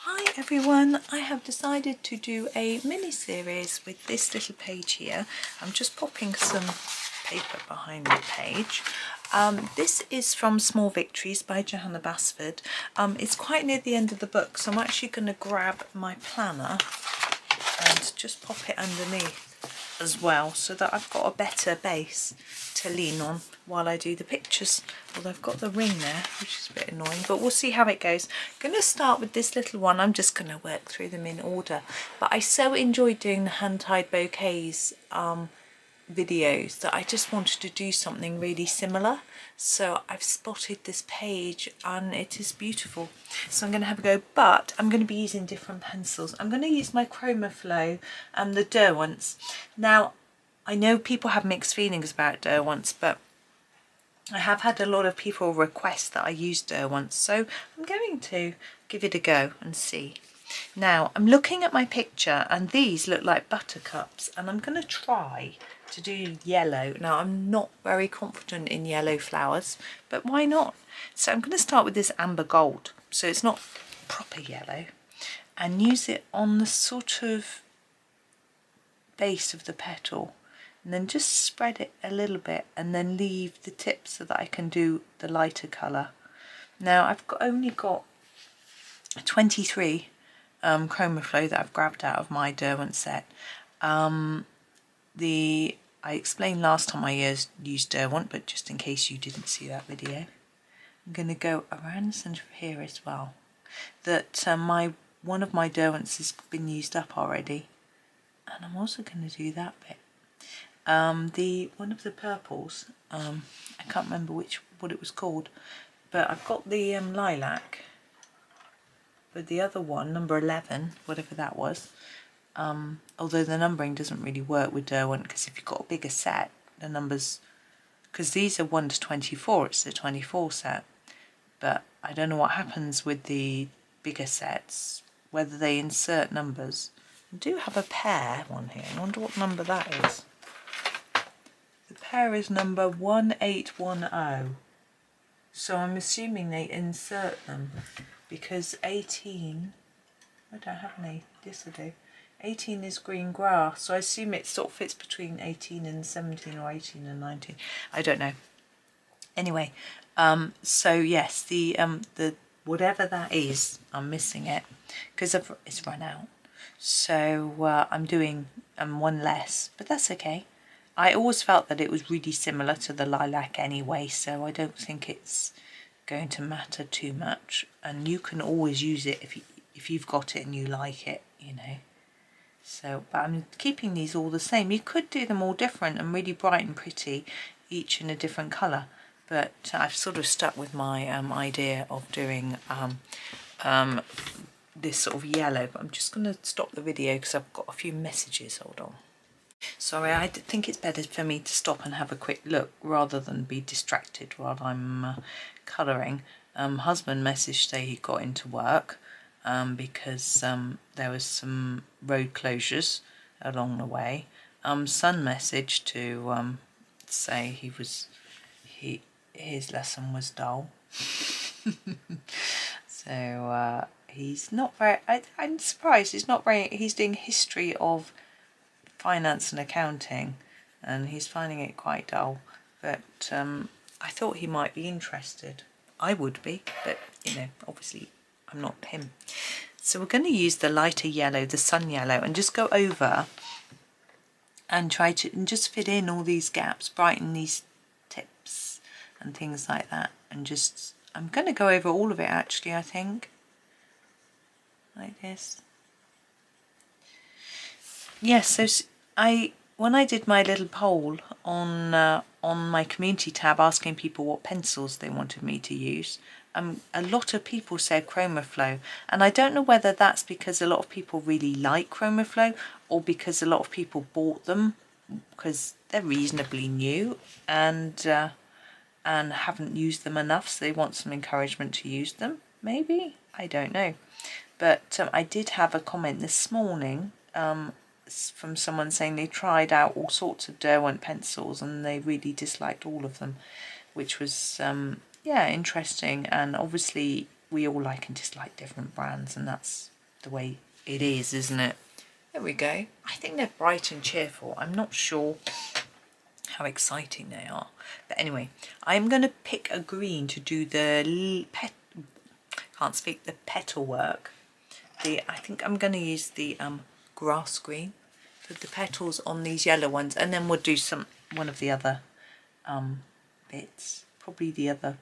Hi everyone, I have decided to do a mini series with this little page here. I'm just popping some paper behind the page. This is from Small Victories by Johanna Basford. It's quite near the end of the book, so I'm actually going to grab my planner and just pop it underneath as well, so that I've got a better base to lean on while I do the pictures. Although I've got the ring there, which is a bit annoying, but we'll see how it goes. I'm going to start with this little one. I'm just going to work through them in order, but I so enjoyed doing the hand-tied bouquets videos that I just wanted to do something really similar. So I've spotted this page and it is beautiful, so I'm going to have a go, but I'm going to be using different pencils. I'm going to use my Chromaflow and the Derwents. Now I know people have mixed feelings about Derwents, but I have had a lot of people request that I use Derwents, so I'm going to give it a go and see. Now I'm looking at my picture and these look like buttercups, and I'm going to try to do yellow. Now I'm not very confident in yellow flowers, but why not? So I'm going to start with this amber gold, so it's not proper yellow, and use it on the sort of base of the petal, and then just spread it a little bit and then leave the tip so that I can do the lighter colour. Now I've only got 23 Chromaflow that I've grabbed out of my Derwent set. I explained last time I used Derwent, but just in case you didn't see that video, I'm going to go around the centre of here as well. That one of my Derwents has been used up already, and I'm also going to do that bit. One of the purples, I can't remember what it was called, but I've got the lilac, but the other one, number 11, whatever that was, although the numbering doesn't really work with Derwent, because if you've got a bigger set, the numbers, because these are 1 to 24, it's the 24 set, but I don't know what happens with the bigger sets, whether they insert numbers. I do have a pear one here, I wonder what number that is. The pear is number 1810, so I'm assuming they insert them, because 18, I don't have any, yes I do, 18 is green grass, so I assume it sort of fits between 18 and 17 or 18 and 19, I don't know. Anyway, so yes, the whatever that is, I'm missing it because it's run out, so I'm doing one less, but that's okay. I always felt that it was really similar to the lilac anyway, so I don't think it's going to matter too much, and you can always use it if you've got it and you like it, you know. So, but I'm keeping these all the same. You could do them all different and really bright and pretty, each in a different colour, but I've sort of stuck with my idea of doing this sort of yellow. But I'm just going to stop the video because I've got a few messages. Hold on. Sorry, I think it's better for me to stop and have a quick look rather than be distracted while I'm colouring. Husband messaged say he got into work because there was some road closures along the way. Son messaged to say his lesson was dull. So he's not very, I'm surprised he's not very, he's doing history of finance and accounting and he's finding it quite dull, but I thought he might be interested. I would be, but you know, obviously I'm not him. So we're going to use the lighter yellow, the sun yellow, and just go over and try to just fit in all these gaps, brighten these tips and things like that, and just, I'm going to go over all of it actually, I think, like this. Yes, so when I did my little poll on my community tab asking people what pencils they wanted me to use, a lot of people said Chromaflow, and I don't know whether that's because a lot of people really like Chromaflow or because a lot of people bought them because they're reasonably new and haven't used them enough, so they want some encouragement to use them, maybe, I don't know. But I did have a comment this morning from someone saying they tried out all sorts of Derwent pencils and they really disliked all of them, which was yeah, interesting. And obviously we all like and dislike different brands, and that's the way it is, isn't it? There we go. I think they're bright and cheerful. I'm not sure how exciting they are. But anyway, I'm going to pick a green to do the petal work. I think I'm going to use the grass green for the petals on these yellow ones, and then we'll do one of the other bits, probably the other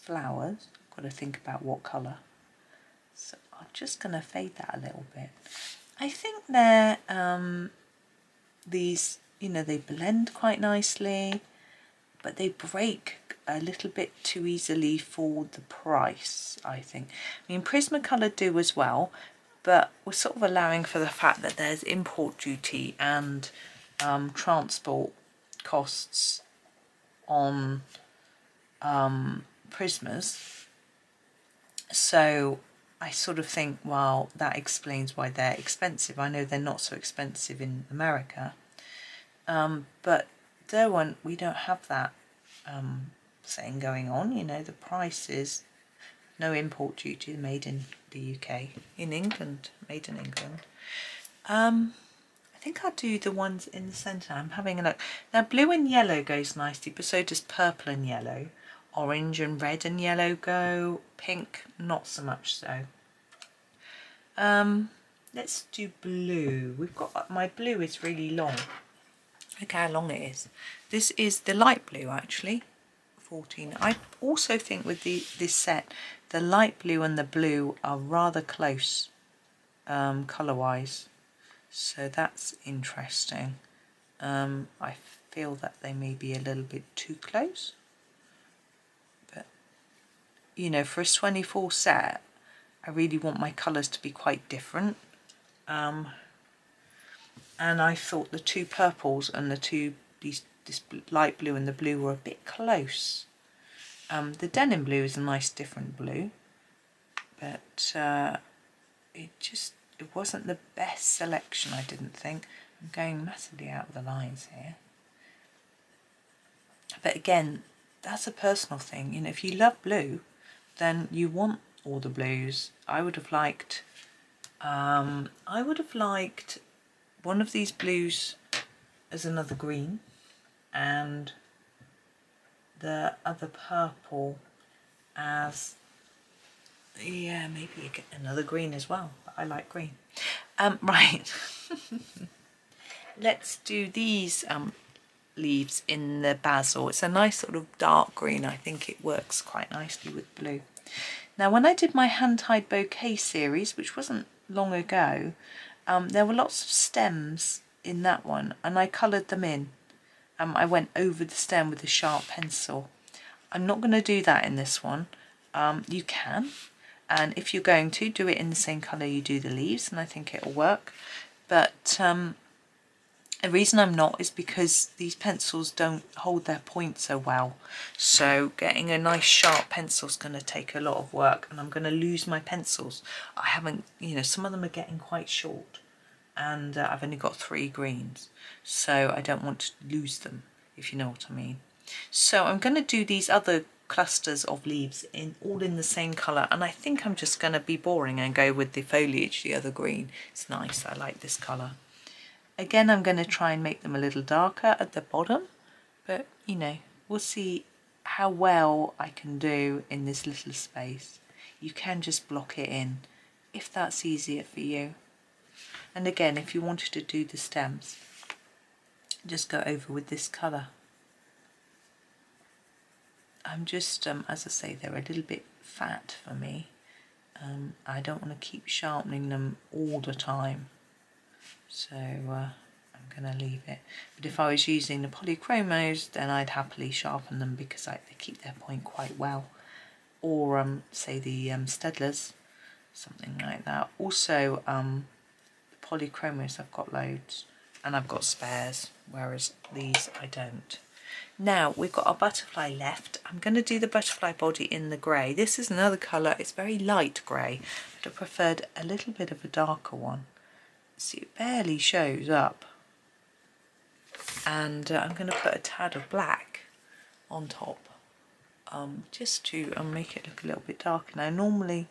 flowers. I've got to think about what colour. So I'm just going to fade that a little bit. I think they're these, you know, they blend quite nicely, but they break a little bit too easily for the price, I think. I mean, Prismacolor do as well, but we're sort of allowing for the fact that there's import duty and transport costs on Prismas. So I sort of think, well, that explains why they're expensive. I know they're not so expensive in America, but Derwent, we don't have that thing going on. You know, the price is no import duty, made in the UK, in England, made in England. I think I'll do the ones in the centre. I'm having a look. Now, blue and yellow goes nicely, but so does purple and yellow. Orange and red and yellow go. Pink, not so much so. Let's do blue. We've got, my blue is really long. Look how long it is. This is the light blue, actually. 14. I also think with this set, the light blue and the blue are rather close colour-wise. So that's interesting. I feel that they may be a little bit too close. But, you know, for a 24 set, I really want my colours to be quite different. And I thought the two purples and this light blue and the blue were a bit close. The denim blue is a nice different blue, but it wasn't the best selection, I didn't think. I'm going massively out of the lines here. But again, that's a personal thing. You know, if you love blue, then you want all the blues. I would have liked one of these blues as another green, and the other purple as, yeah, maybe another green as well. I like green. Right. Let's do these leaves in the basil. It's a nice sort of dark green. I think it works quite nicely with blue. Now, when I did my hand-tied bouquet series, which wasn't long ago, there were lots of stems in that one, and I coloured them in. I went over the stem with a sharp pencil. I'm not going to do that in this one. You can, and if you're going to do it in the same colour you do the leaves, and I think it'll work. But the reason I'm not is because these pencils don't hold their point so well. So getting a nice sharp pencil is going to take a lot of work, and I'm going to lose my pencils. I haven't, you know, some of them are getting quite short, and I've only got 3 greens, so I don't want to lose them, if you know what I mean. So I'm going to do these other clusters of leaves all in the same colour, and I think I'm just going to be boring and go with the foliage, the other green. It's nice, I like this colour. Again, I'm going to try and make them a little darker at the bottom, but you know, we'll see how well I can do in this little space. You can just block it in if that's easier for you. And again, if you wanted to do the stems, just go over with this colour. I'm just, as I say, they're a little bit fat for me. I don't want to keep sharpening them all the time. So I'm going to leave it. But if I was using the polychromos, then I'd happily sharpen them because they keep their point quite well. Or say the Stedlers, something like that. Also, the polychromos, I've got loads, and I've got spares, whereas these I don't. Now we've got our butterfly left. I'm going to do the butterfly body in the grey. This is another colour. It's very light grey, but I preferred a little bit of a darker one. See, it barely shows up, and I'm going to put a tad of black on top, just to make it look a little bit darker. Now normally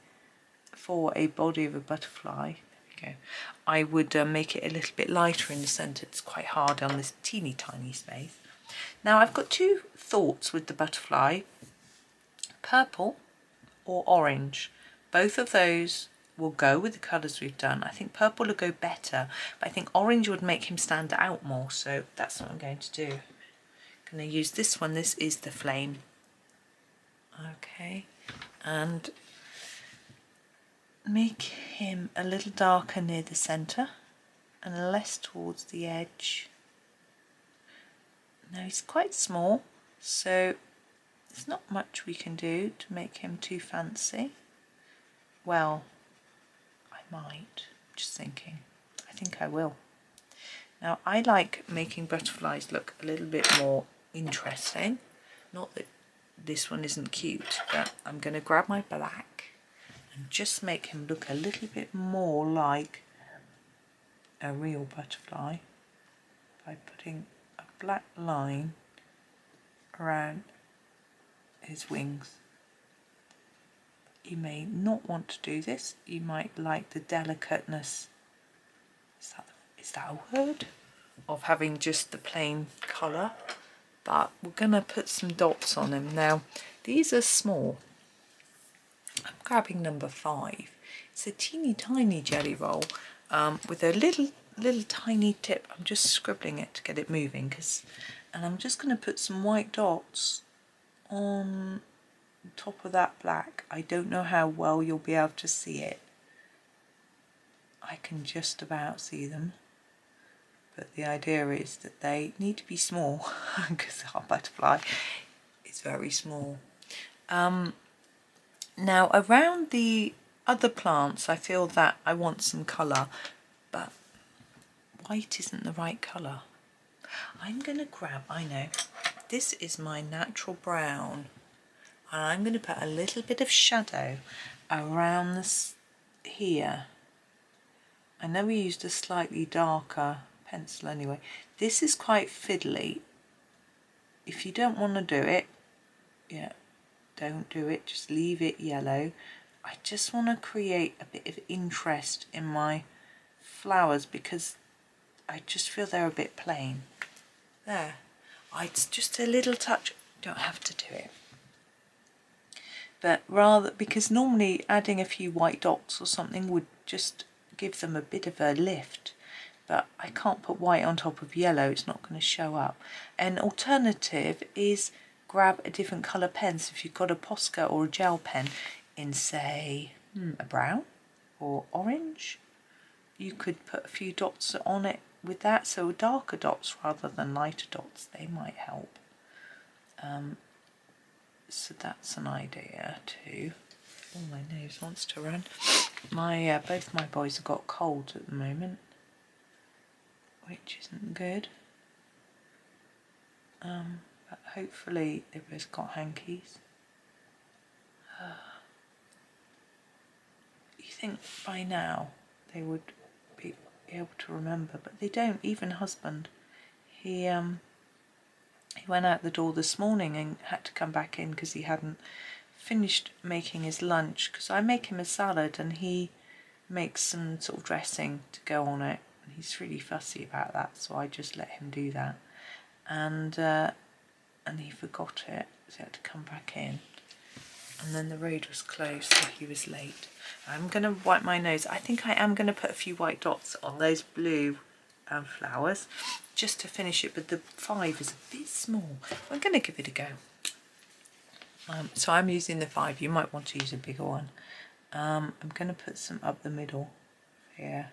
for a body of a butterfly, there we go, I would make it a little bit lighter in the centre. It's quite hard on this teeny tiny space. Now I've got two thoughts with the butterfly, purple or orange. Both of those will go with the colours we've done. I think purple will go better, but I think orange would make him stand out more, so that's what I'm going to do. I'm going to use this one. This is the flame. Okay, and make him a little darker near the centre and less towards the edge. Now he's quite small, so there's not much we can do to make him too fancy. Well, I might, just thinking. I think I will. Now I like making butterflies look a little bit more interesting. Not that this one isn't cute, but I'm going to grab my black and just make him look a little bit more like a real butterfly by putting a black line around his wings. You may not want to do this. You might like the delicateness, is that a word? Of having just the plain colour, but we're going to put some dots on him. Now these are small. I'm grabbing number 5. It's a teeny tiny jelly roll with a little tiny tip. I'm just scribbling it to get it moving, and I'm just going to put some white dots on top of that black. I don't know how well you'll be able to see it. I can just about see them, but the idea is that they need to be small because our butterfly is very small. Now around the other plants I feel that I want some colour, but white isn't the right colour. I'm going to grab, I know, this is my natural brown, and I'm going to put a little bit of shadow around this here. I know we used a slightly darker pencil anyway. This is quite fiddly. If you don't want to do it, yeah, don't do it, just leave it yellow. I just want to create a bit of interest in my flowers because I just feel they're a bit plain. There, it's just a little touch, don't have to do it. But rather, because normally adding a few white dots or something would just give them a bit of a lift, but I can't put white on top of yellow, it's not going to show up. An alternative is grab a different colour pen. So if you've got a Posca or a gel pen in, say, a brown or orange, you could put a few dots on it with that, so darker dots rather than lighter dots, they might help. So that's an idea too. Oh, my nose wants to run. Both my boys have got colds at the moment, which isn't good. But hopefully they've both got hankies. You think by now they would be able to remember, but they don't. Even husband, he went out the door this morning and had to come back in because he hadn't finished making his lunch, because I make him a salad and he makes some sort of dressing to go on it, and he's really fussy about that, so I just let him do that, and he forgot it, so he had to come back in, and then the road was closed, so he was late. I'm going to wipe my nose. I think I am going to put a few white dots on those blue flowers just to finish it, but the 5 is a bit small. I'm going to give it a go. So I'm using the 5. You might want to use a bigger one. I'm going to put some up the middle here.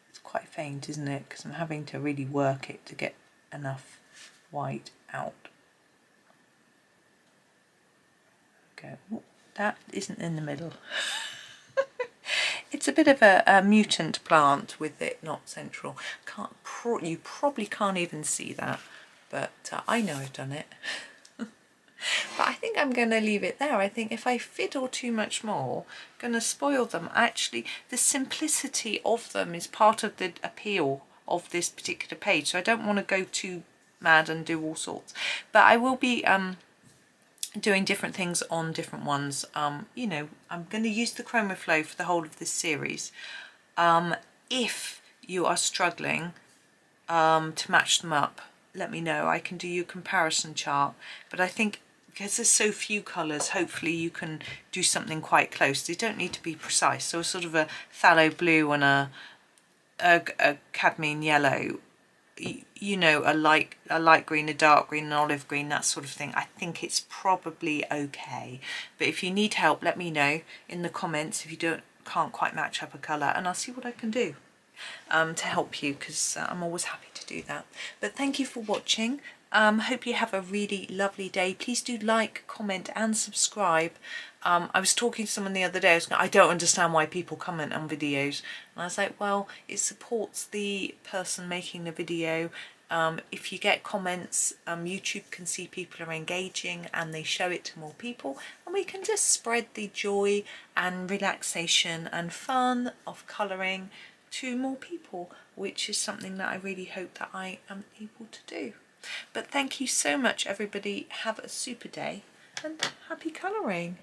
It's quite faint, isn't it? Because I'm having to really work it to get enough white out. Okay, ooh, that isn't in the middle. It's a bit of a mutant plant with it not central. You probably can't even see that, but I know I've done it. But I think I'm going to leave it there. I think if I fiddle too much more, I'm going to spoil them. Actually, the simplicity of them is part of the appeal of this particular page, so I don't want to go too mad and do all sorts. But I will be doing different things on different ones. You know, I'm going to use the Chromaflow for the whole of this series. If you are struggling to match them up, let me know. I can do you a comparison chart, but I think because there's so few colours, hopefully you can do something quite close. They don't need to be precise. So sort of a phthalo blue and a cadmium yellow, you know, a light green, a dark green, an olive green, that sort of thing. I think it's probably okay. But if you need help, let me know in the comments if you can't quite match up a colour, and I'll see what I can do to help you, because I'm always happy to do that. But thank you for watching. Hope you have a really lovely day. Please do like, comment and subscribe. I was talking to someone the other day, I don't understand why people comment on videos. And I was like, well, it supports the person making the video. If you get comments, YouTube can see people are engaging and they show it to more people, and we can just spread the joy and relaxation and fun of colouring to more people, which is something that I really hope that I am able to do. But thank you so much, everybody. Have a super day and happy colouring.